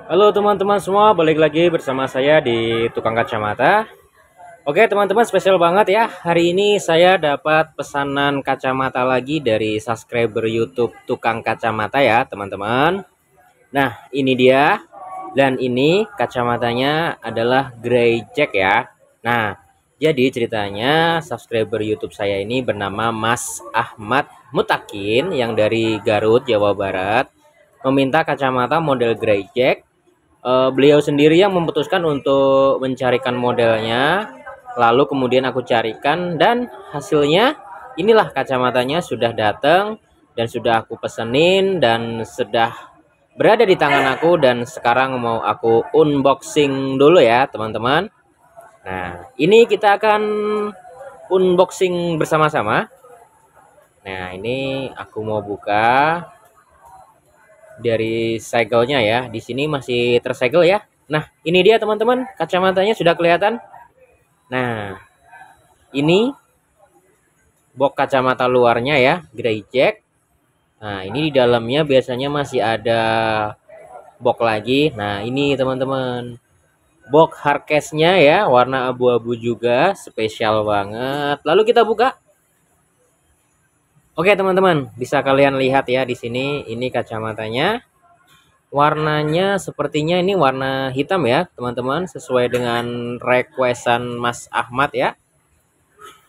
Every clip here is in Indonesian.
Halo teman-teman semua, balik lagi bersama saya di Tukang Kacamata. Oke teman-teman, spesial banget ya. Hari ini saya dapat pesanan kacamata lagi dari subscriber YouTube Tukang Kacamata ya teman-teman. Nah ini dia. Dan ini kacamatanya adalah Grey Jack ya. Nah jadi ceritanya subscriber YouTube saya ini bernama Mas Ahmad Mutakin yang dari Garut, Jawa Barat, meminta kacamata model Grey Jack. Beliau sendiri yang memutuskan untuk mencarikan modelnya, lalu kemudian aku carikan dan hasilnya inilah kacamatanya sudah datang dan sudah aku pesenin dan sudah berada di tangan aku dan sekarang mau aku unboxing dulu ya teman-teman. Nah ini kita akan unboxing bersama-sama. Nah ini aku mau buka dari segelnya ya. Di sini masih tersegel ya. Nah, ini dia teman-teman, kacamatanya sudah kelihatan. Nah, ini box kacamata luarnya ya, Grey Jack. Nah, ini di dalamnya biasanya masih ada box lagi. Nah, ini teman-teman. Box hardcase-nya ya, warna abu-abu juga, spesial banget. Lalu kita buka. Oke, teman-teman, bisa kalian lihat ya di sini, ini kacamatanya. Warnanya sepertinya ini warna hitam ya teman-teman, sesuai dengan requestan Mas Ahmad ya.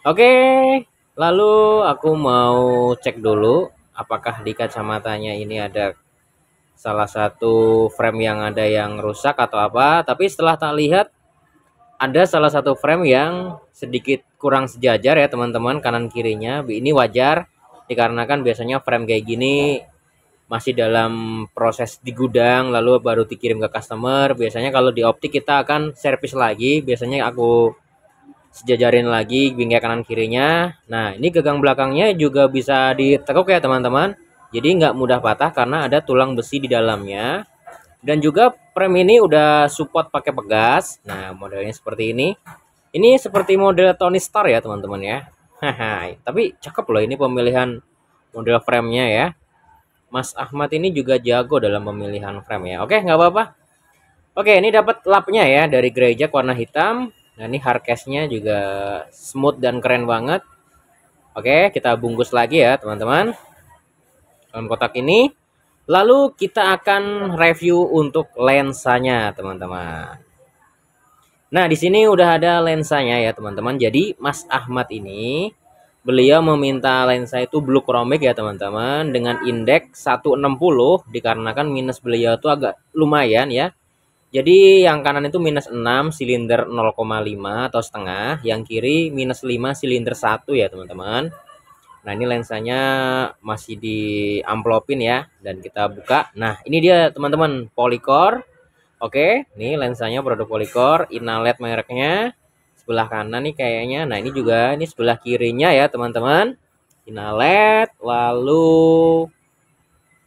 Oke, lalu aku mau cek dulu apakah di kacamatanya ini ada salah satu frame yang ada yang rusak atau apa. Tapi setelah tak lihat, ada salah satu frame yang sedikit kurang sejajar ya teman-teman, kanan kirinya. Ini wajar dikarenakan biasanya frame kayak gini masih dalam proses di gudang lalu baru dikirim ke customer. Biasanya kalau di optik kita akan servis lagi, biasanya aku sejajarin lagi bingkai kanan kirinya. Nah ini gagang belakangnya juga bisa ditekuk ya teman-teman, jadi nggak mudah patah karena ada tulang besi di dalamnya. Dan juga frame ini udah support pakai pegas. Nah modelnya seperti ini seperti model Tony Stark ya teman-teman ya. Haha, tapi cakep loh ini pemilihan model framenya ya. Mas Ahmad ini juga jago dalam pemilihan frame ya. Oke, nggak apa-apa. Oke, ini dapat lapnya ya dari Grey Jack warna hitam. Nah, ini hardcase-nya juga smooth dan keren banget. Oke, kita bungkus lagi ya, teman-teman. Dalam kotak ini. Lalu kita akan review untuk lensanya, teman-teman. Nah, di sini udah ada lensanya ya, teman-teman. Jadi, Mas Ahmad ini beliau meminta lensa itu blue chromic ya teman-teman, dengan indeks 160 dikarenakan minus beliau itu agak lumayan ya. Jadi yang kanan itu minus 6 silinder 0,5 atau setengah, yang kiri minus 5 silinder 1 ya teman-teman. Nah ini lensanya masih di amplopin ya dan kita buka. Nah ini dia teman-teman, Polycore. Oke, nih lensanya produk Polycore, Inalet mereknya. Sebelah kanan nih kayaknya. Nah, ini juga ini sebelah kirinya ya, teman-teman. Inalet, lalu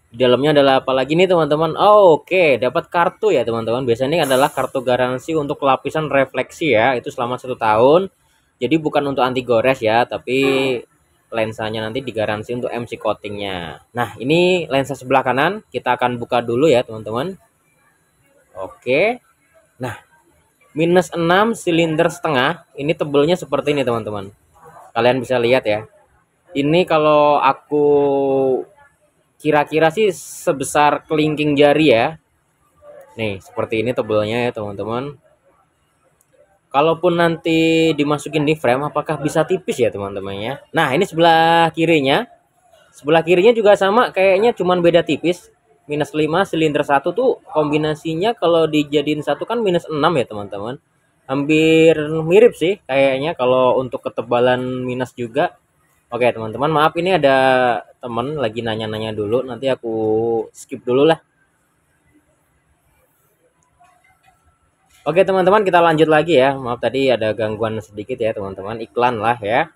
di dalamnya adalah apa lagi nih, teman-teman? Oh, oke, dapat kartu ya, teman-teman. Biasanya ini adalah kartu garansi untuk lapisan refleksi ya, itu selama 1 tahun. Jadi bukan untuk anti gores ya, tapi lensanya nanti digaransi untuk MC coatingnya. Nah, ini lensa sebelah kanan, kita akan buka dulu ya, teman-teman. Oke. Nah, minus 6 silinder setengah. Ini tebelnya seperti ini teman-teman. Kalian bisa lihat ya. Ini kalau aku kira-kira sih sebesar kelingking jari ya. Nih, seperti ini tebelnya ya teman-teman. Kalaupun nanti dimasukin di frame, apakah bisa tipis ya teman-teman ya. Nah, ini sebelah kirinya. Sebelah kirinya juga sama, kayaknya cuman beda tipis. Minus 5 silinder 1 tuh kombinasinya kalau dijadiin satu kan minus 6 ya teman-teman. Hampir mirip sih kayaknya kalau untuk ketebalan minus juga. Oke teman-teman, maaf ini ada teman lagi nanya-nanya dulu, nanti aku skip dulu lah. Oke teman-teman, kita lanjut lagi ya. Maaf tadi ada gangguan sedikit ya teman-teman, iklan lah ya.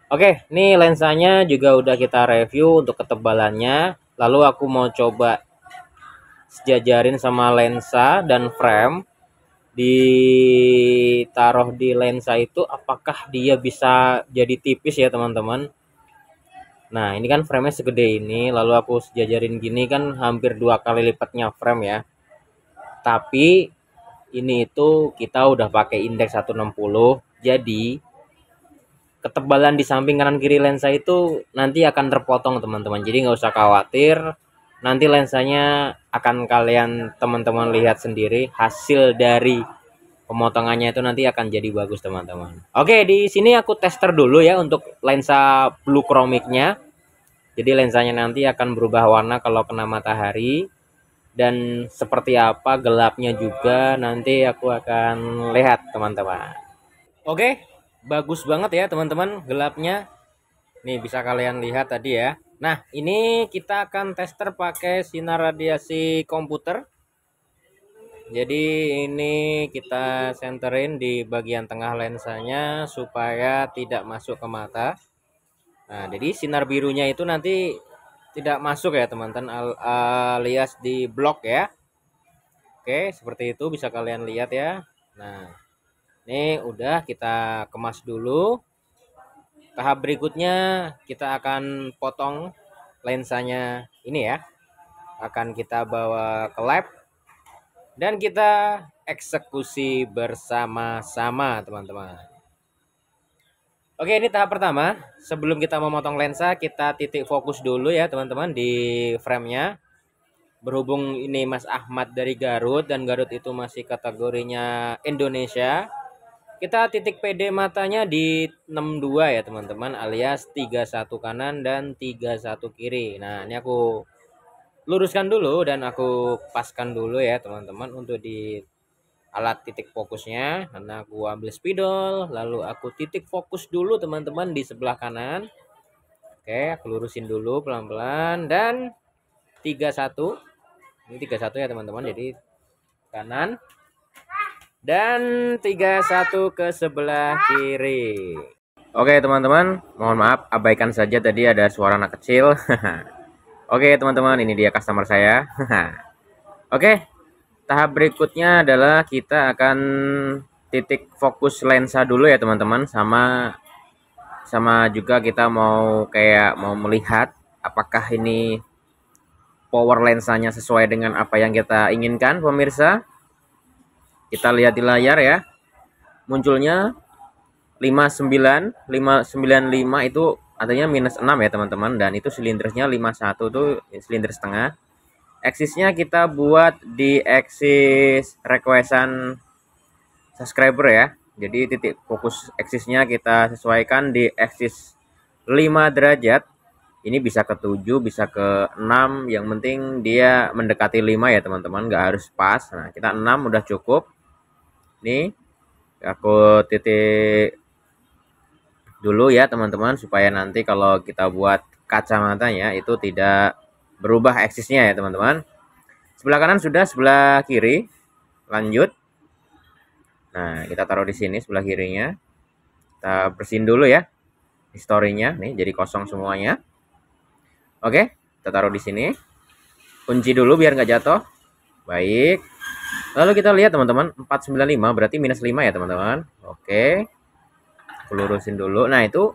Oke, ini lensanya juga udah kita review untuk ketebalannya. Lalu aku mau coba sejajarin sama lensa dan frame, ditaruh di lensa itu apakah dia bisa jadi tipis ya teman-teman. Nah ini kan framenya segede ini, lalu aku sejajarin gini kan hampir 2 kali lipatnya frame ya. Tapi ini itu kita udah pakai indeks 160, jadi ketebalan di samping kanan kiri lensa itu nanti akan terpotong teman-teman. Jadi nggak usah khawatir, nanti lensanya akan kalian teman-teman lihat sendiri hasil dari pemotongannya itu nanti akan jadi bagus teman-teman. Oke, di sini aku tester dulu ya untuk lensa blue chromicnya. Jadi lensanya nanti akan berubah warna kalau kena matahari, dan seperti apa gelapnya juga nanti aku akan lihat teman-teman. Oke, bagus banget ya teman-teman gelapnya. Nih bisa kalian lihat tadi ya. Nah, ini kita akan tester pakai sinar radiasi komputer. Jadi ini kita senterin di bagian tengah lensanya supaya tidak masuk ke mata. Nah, jadi sinar birunya itu nanti tidak masuk ya teman-teman, alias di blok ya. Oke, seperti itu bisa kalian lihat ya. Nah, ini udah kita kemas dulu. Tahap berikutnya kita akan potong lensanya ini ya. Akan kita bawa ke lab dan kita eksekusi bersama-sama teman-teman. Oke, ini tahap pertama. Sebelum kita memotong lensa, kita titik fokus dulu ya teman-teman di framenya. Berhubung ini Mas Ahmad dari Garut dan Garut itu masih kategorinya Indonesia, kita titik PD matanya di 62 ya teman-teman, alias 31 kanan dan 31 kiri. Nah, ini aku luruskan dulu dan aku paskan dulu ya teman-teman untuk di alat titik fokusnya. Karena aku ambil spidol, lalu aku titik fokus dulu teman-teman di sebelah kanan. Oke, aku lurusin dulu pelan-pelan dan 31. Ini 31 ya teman-teman, jadi kanan dan 31 ke sebelah kiri. Oke teman-teman, mohon maaf abaikan saja tadi ada suara anak kecil. Oke teman-teman, ini dia customer saya. Oke, tahap berikutnya adalah kita akan titik fokus lensa dulu ya teman-teman, sama juga kita mau melihat apakah ini power lensanya sesuai dengan apa yang kita inginkan pemirsa. Kita lihat di layar ya, munculnya 595 itu artinya -6 ya teman-teman, dan itu silindersnya 51 tuh silinder setengah. Eksisnya kita buat di eksis requestan subscriber ya. Jadi titik fokus eksisnya kita sesuaikan di eksis 5 derajat. Ini bisa ke 7, bisa ke 6, yang penting dia mendekati 5 ya teman-teman, nggak harus pas. Nah, kita 6 udah cukup. Nih, aku titik dulu ya teman-teman, supaya nanti kalau kita buat kacamatanya itu tidak berubah eksisnya ya teman-teman. Sebelah kanan sudah, sebelah kiri lanjut. Nah, kita taruh di sini sebelah kirinya. Kita bersihin dulu ya historinya, nih jadi kosong semuanya. Oke, kita taruh di sini. Kunci dulu biar nggak jatuh. Baik. Lalu kita lihat teman-teman, 495 berarti -5 ya teman-teman. Oke. Aku lurusin dulu. Nah, itu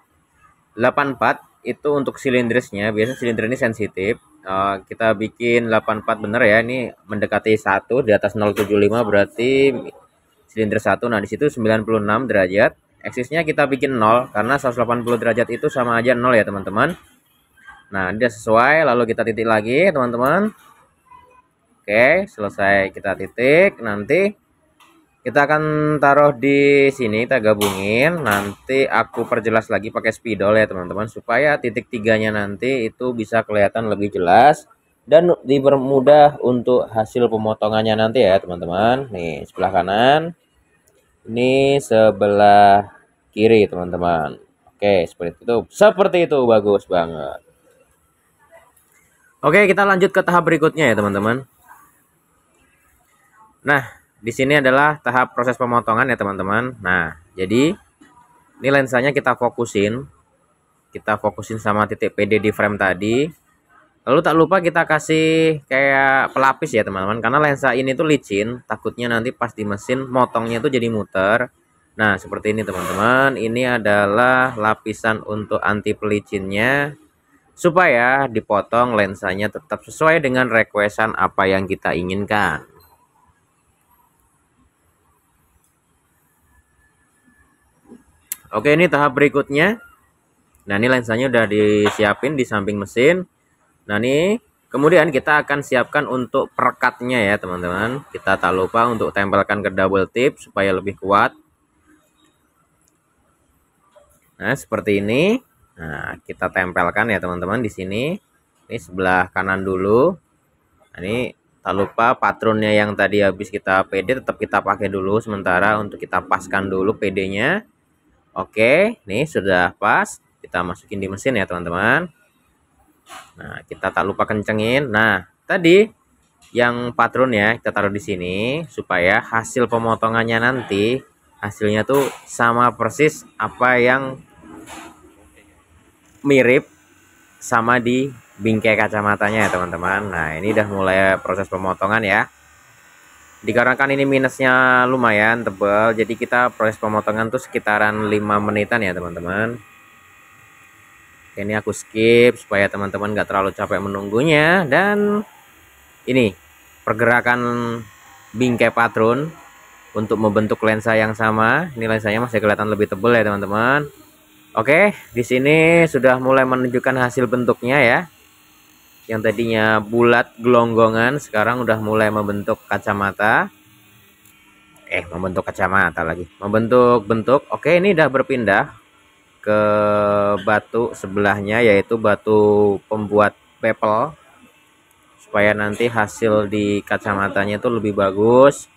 84 itu untuk silindersnya. Biasanya silinder ini sensitif. Kita bikin 84 bener ya. Ini mendekati 1, di atas 075 berarti silinder 1. Nah, di situ 96 derajat. Eksisnya kita bikin 0 karena 180 derajat itu sama aja 0 ya teman-teman. Nah, dia sesuai, lalu kita titik lagi teman-teman. Oke, selesai kita titik. Nanti kita akan taruh di sini, kita gabungin. Nanti aku perjelas lagi pakai spidol ya teman-teman, supaya titik tiganya nanti itu bisa kelihatan lebih jelas dan dipermudah untuk hasil pemotongannya nanti ya teman-teman. Nih sebelah kanan, ini sebelah kiri teman-teman. Oke, seperti itu bagus banget. Oke, kita lanjut ke tahap berikutnya ya teman-teman. Nah, di sini adalah tahap proses pemotongan ya teman-teman. Nah, jadi ini lensanya kita fokusin sama titik PD di frame tadi. Lalu tak lupa kita kasih kayak pelapis ya teman-teman, karena lensa ini tuh licin, takutnya nanti pas di mesin motongnya tuh jadi muter. Nah, seperti ini teman-teman. Ini adalah lapisan untuk anti pelicinnya, supaya dipotong lensanya tetap sesuai dengan requestan apa yang kita inginkan. Oke, ini tahap berikutnya. Nah, ini lensanya udah disiapin di samping mesin. Nah, ini kemudian kita akan siapkan untuk perekatnya ya, teman-teman. Kita tak lupa untuk tempelkan ke double tip supaya lebih kuat. Nah, seperti ini. Nah, kita tempelkan ya, teman-teman, di sini. Ini sebelah kanan dulu. Nah, ini tak lupa patronnya yang tadi habis kita PD tetap kita pakai dulu sementara untuk kita paskan dulu PD-nya. Oke, nih sudah pas. Kita masukin di mesin ya, teman-teman. Nah, kita tak lupa kencengin. Nah, tadi yang patron ya kita taruh di sini supaya hasil pemotongannya nanti hasilnya tuh sama persis apa yang mirip sama di bingkai kacamatanya ya, teman-teman. Nah, ini udah mulai proses pemotongan ya. Dikarenakan ini minusnya lumayan tebal, jadi kita proses pemotongan tuh sekitaran 5 menitan ya, teman-teman. Ini aku skip supaya teman-teman gak terlalu capek menunggunya. Dan ini pergerakan bingkai patron untuk membentuk lensa yang sama. Ini lensanya masih kelihatan lebih tebal ya, teman-teman. Oke, di sini sudah mulai menunjukkan hasil bentuknya ya. Yang tadinya bulat gelonggongan sekarang udah mulai membentuk kacamata. Membentuk kacamata lagi. Membentuk bentuk. Oke, ini udah berpindah ke batu sebelahnya, yaitu batu pembuat bevel, supaya nanti hasil di kacamatanya itu lebih bagus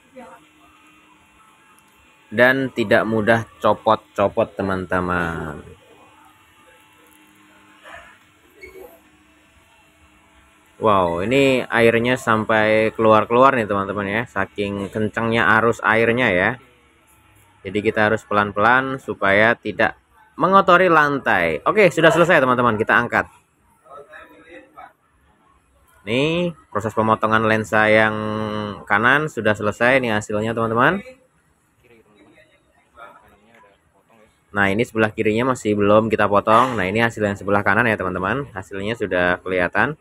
dan tidak mudah copot-copot, teman-teman. Wow, ini airnya sampai keluar-keluar nih, teman-teman ya, saking kencangnya arus airnya ya. Jadi kita harus pelan-pelan supaya tidak mengotori lantai. Oke, sudah selesai, teman-teman, kita angkat. Nih, proses pemotongan lensa yang kanan sudah selesai. Nih hasilnya, teman-teman. Nah, ini sebelah kirinya masih belum kita potong. Nah, ini hasil yang sebelah kanan ya, teman-teman. Hasilnya sudah kelihatan.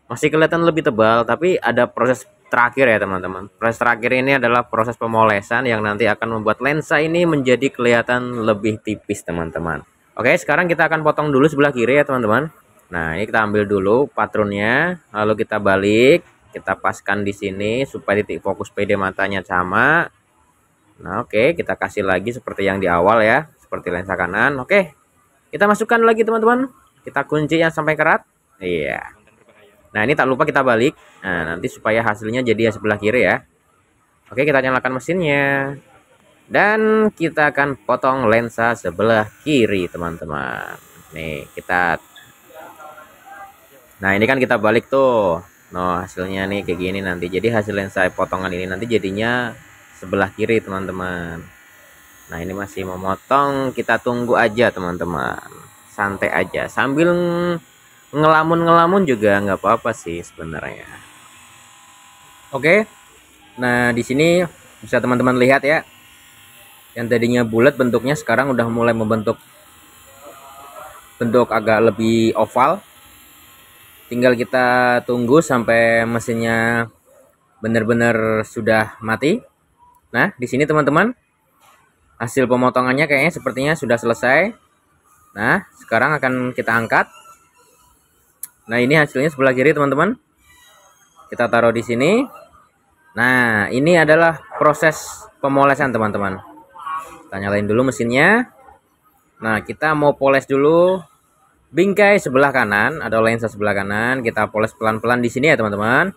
Masih kelihatan lebih tebal, tapi ada proses terakhir ya, teman-teman. Proses terakhir ini adalah proses pemolesan yang nanti akan membuat lensa ini menjadi kelihatan lebih tipis, teman-teman. Oke, sekarang kita akan potong dulu sebelah kiri ya, teman-teman. Nah, ini kita ambil dulu patronnya, lalu kita balik, kita paskan di sini supaya titik fokus PD matanya sama. Nah, oke, kita kasih lagi seperti yang di awal ya, seperti lensa kanan. Oke, kita masukkan lagi, teman-teman. Kita kunci yang sampai kerat. Iya. Nah, ini tak lupa kita balik. Nah, nanti supaya hasilnya jadi sebelah kiri ya. Oke, kita nyalakan mesinnya. Dan kita akan potong lensa sebelah kiri, teman-teman. Nih, kita. Nah, ini kan kita balik tuh. Nah, hasilnya nih kayak gini nanti. Jadi hasil lensa potongan ini nanti jadinya sebelah kiri, teman-teman. Nah, ini masih memotong. Kita tunggu aja, teman-teman. Santai aja. Sambil ngelamun-ngelamun juga nggak apa-apa sih sebenarnya. Oke. Nah, di sini bisa teman-teman lihat ya. Yang tadinya bulat bentuknya sekarang udah mulai membentuk bentuk agak lebih oval. Tinggal kita tunggu sampai mesinnya benar-benar sudah mati. Nah, di sini teman-teman, hasil pemotongannya kayaknya sepertinya sudah selesai. Nah, sekarang akan kita angkat. Nah, ini hasilnya sebelah kiri, teman-teman. Kita taruh di sini. Nah, ini adalah proses pemolesan, teman-teman. Kita nyalain dulu mesinnya. Nah, kita mau poles dulu bingkai sebelah kanan atau lensa sebelah kanan. Kita poles pelan-pelan di sini ya, teman-teman.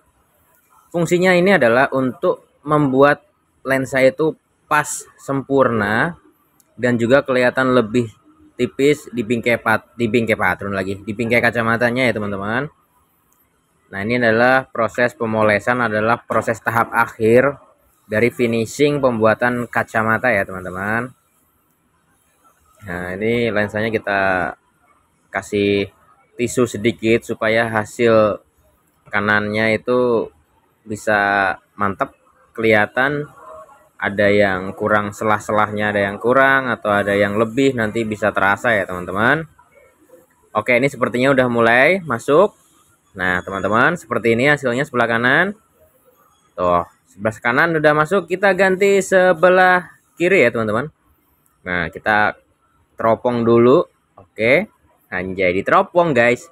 Fungsinya ini adalah untuk membuat lensa itu pas sempurna dan juga kelihatan lebih tipis di bingkai patron lagi, di bingkai kacamatanya ya, teman-teman. Nah, ini adalah proses pemolesan, adalah proses tahap akhir dari finishing pembuatan kacamata ya, teman-teman. Nah, ini lensanya kita kasih tisu sedikit supaya hasil kanannya itu bisa mantap, kelihatan. Ada yang kurang selah-selahnya, ada yang kurang atau ada yang lebih, nanti bisa terasa ya, teman-teman. Oke, ini sepertinya udah mulai masuk. Nah, teman-teman, seperti ini hasilnya sebelah kanan. Tuh, sebelah kanan udah masuk, kita ganti sebelah kiri ya, teman-teman. Nah, kita teropong dulu. Oke, anjay, diteropong guys.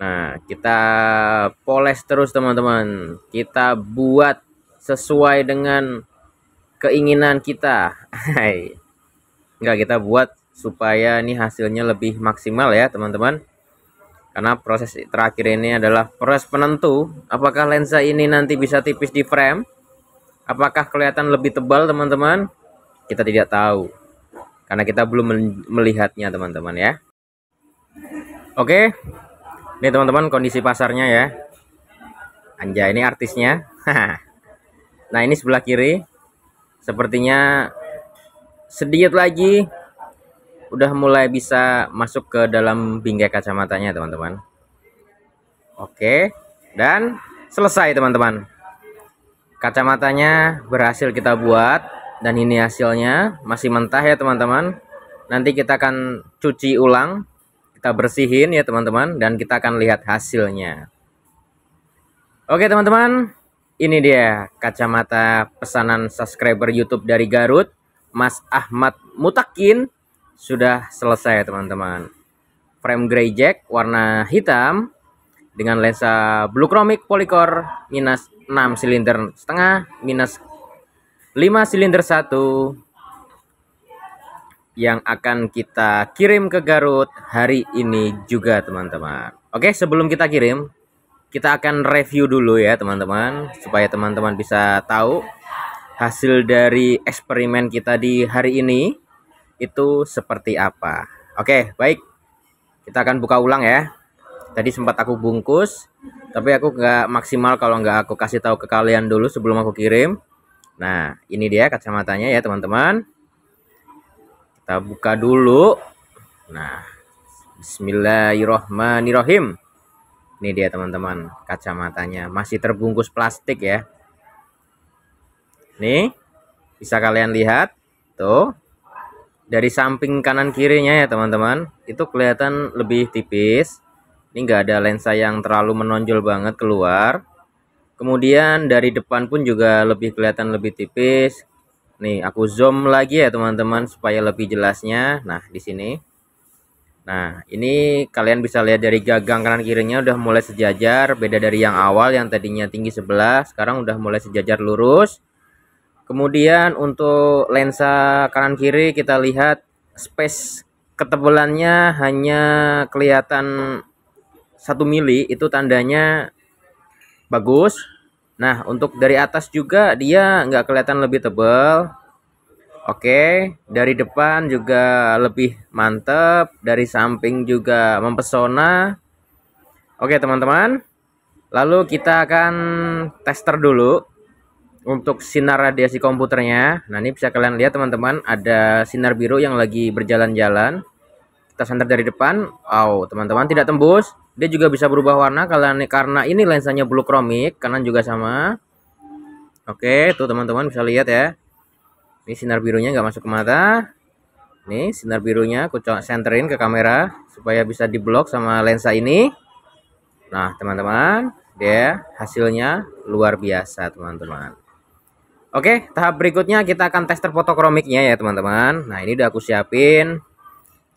Nah, kita poles terus teman-teman. Kita buat sesuai dengan keinginan kita. Hai. Enggak, kita buat supaya ini hasilnya lebih maksimal ya teman-teman. Karena proses terakhir ini adalah proses penentu apakah lensa ini nanti bisa tipis di frame, apakah kelihatan lebih tebal teman-teman. Kita tidak tahu karena kita belum melihatnya teman-teman ya. Oke, ini teman-teman kondisi pasarnya ya. Anjay, ini artisnya. Nah, ini sebelah kiri sepertinya sedikit lagi udah mulai bisa masuk ke dalam bingkai kacamatanya teman-teman. Oke, dan selesai teman-teman. Kacamatanya berhasil kita buat dan ini hasilnya masih mentah ya teman-teman. Nanti kita akan cuci ulang, kita bersihin ya teman-teman, dan kita akan lihat hasilnya. Oke teman-teman, ini dia kacamata pesanan subscriber YouTube dari Garut, Mas Ahmad Mutakin. Sudah selesai teman-teman. Frame grey jack warna hitam dengan lensa blue chromic polycore minus 6 silinder setengah minus 5 silinder 1 yang akan kita kirim ke Garut hari ini juga teman-teman. Oke, sebelum kita kirim, kita akan review dulu ya teman-teman, supaya teman-teman bisa tahu hasil dari eksperimen kita di hari ini itu seperti apa. Oke, baik, kita akan buka ulang ya. Tadi sempat aku bungkus, tapi aku nggak maksimal kalau nggak aku kasih tahu ke kalian dulu sebelum aku kirim. Nah, ini dia kacamatanya ya teman-teman. Kita buka dulu. Nah, bismillahirrohmanirrohim. Ini dia teman-teman, kacamatanya masih terbungkus plastik ya. Nih, bisa kalian lihat tuh. Dari samping kanan kirinya ya teman-teman, itu kelihatan lebih tipis. Ini enggak ada lensa yang terlalu menonjol banget keluar. Kemudian dari depan pun juga lebih kelihatan lebih tipis. Nih, aku zoom lagi ya teman-teman supaya lebih jelasnya. Nah, di sini. Nah, ini kalian bisa lihat dari gagang kanan kirinya udah mulai sejajar, beda dari yang awal yang tadinya tinggi sebelah, sekarang udah mulai sejajar lurus. Kemudian untuk lensa kanan kiri kita lihat space ketebalannya hanya kelihatan 1 mili, itu tandanya bagus. Nah, untuk dari atas juga dia nggak kelihatan lebih tebal. Oke, dari depan juga lebih mantap, dari samping juga mempesona. Oke teman-teman, lalu kita akan tester dulu untuk sinar radiasi komputernya. Nah, ini bisa kalian lihat teman-teman, ada sinar biru yang lagi berjalan-jalan. Kita senter dari depan. Oh, teman-teman, tidak tembus. Dia juga bisa berubah warna karena ini lensanya blue chromic, kanan juga sama. Oke, tuh teman-teman bisa lihat ya. Ini sinar birunya nggak masuk ke mata. Nih, sinar birunya aku senterin ke kamera supaya bisa diblok sama lensa ini. Nah, teman-teman, dia hasilnya luar biasa, teman-teman. Oke, tahap berikutnya kita akan tester fotokromiknya ya teman-teman. Nah, ini udah aku siapin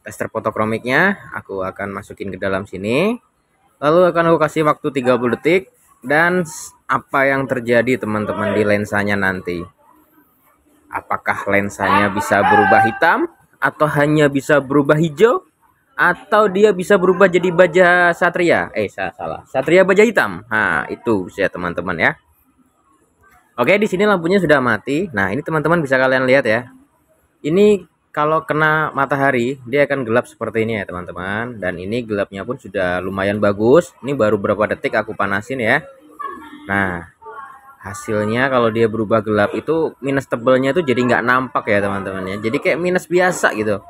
tester fotokromiknya. Aku akan masukin ke dalam sini. Lalu akan aku kasih waktu 30 detik. Dan apa yang terjadi teman-teman di lensanya nanti. Apakah lensanya bisa berubah hitam? Atau hanya bisa berubah hijau? Atau dia bisa berubah jadi baja satria? Salah. Satria baja hitam. Nah, itu ya teman-teman ya. Oke, di sini lampunya sudah mati. Nah, ini teman-teman bisa kalian lihat ya. Ini kalau kena matahari, dia akan gelap seperti ini ya, teman-teman. Dan ini gelapnya pun sudah lumayan bagus. Ini baru berapa detik aku panasin ya. Nah, hasilnya kalau dia berubah gelap itu minus tebelnya itu jadi nggak nampak ya, teman-teman ya. Jadi kayak minus biasa gitu.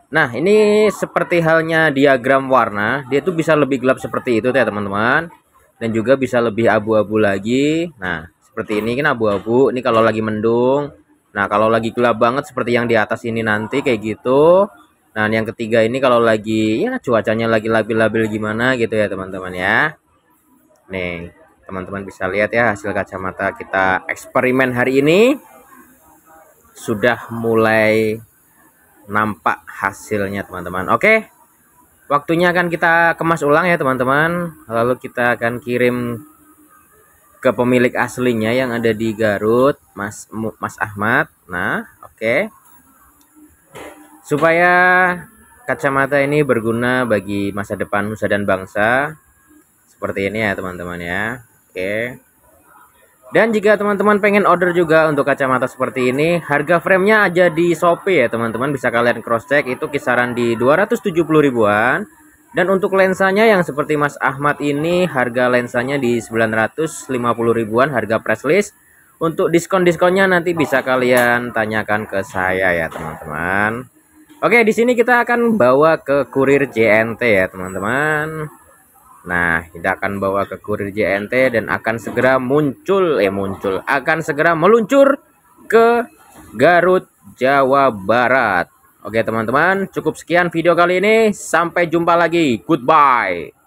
Nah, ini seperti halnya diagram warna. Dia tuh bisa lebih gelap seperti itu ya, teman-teman. Dan juga bisa lebih abu-abu lagi. Nah, seperti ini kan abu-abu. Ini kalau lagi mendung. Nah, kalau lagi gelap banget seperti yang di atas ini nanti kayak gitu. Nah, yang ketiga ini kalau lagi ya cuacanya lagi labil-labil gimana gitu ya teman-teman ya. Nih, teman-teman bisa lihat ya hasil kacamata kita eksperimen hari ini. Sudah mulai nampak hasilnya teman-teman. Oke, waktunya akan kita kemas ulang ya teman-teman, lalu kita akan kirim ke pemilik aslinya yang ada di Garut, Mas Ahmad. Nah, oke. Supaya kacamata ini berguna bagi masa depan nusa dan bangsa, seperti ini ya teman-teman ya. Oke. Dan jika teman-teman pengen order juga untuk kacamata seperti ini, harga framenya aja di Shopee ya teman-teman, bisa kalian cross check, itu kisaran di 270 ribuan. Dan untuk lensanya yang seperti Mas Ahmad ini, harga lensanya di 950 ribuan, harga press list. Untuk diskon-diskonnya nanti bisa kalian tanyakan ke saya ya teman-teman. Oke, di sini kita akan bawa ke kurir JNT ya teman-teman. Nah, kita akan bawa ke kurir JNT dan akan segera akan segera meluncur ke Garut, Jawa Barat. Oke teman-teman, cukup sekian video kali ini. Sampai jumpa lagi. Goodbye.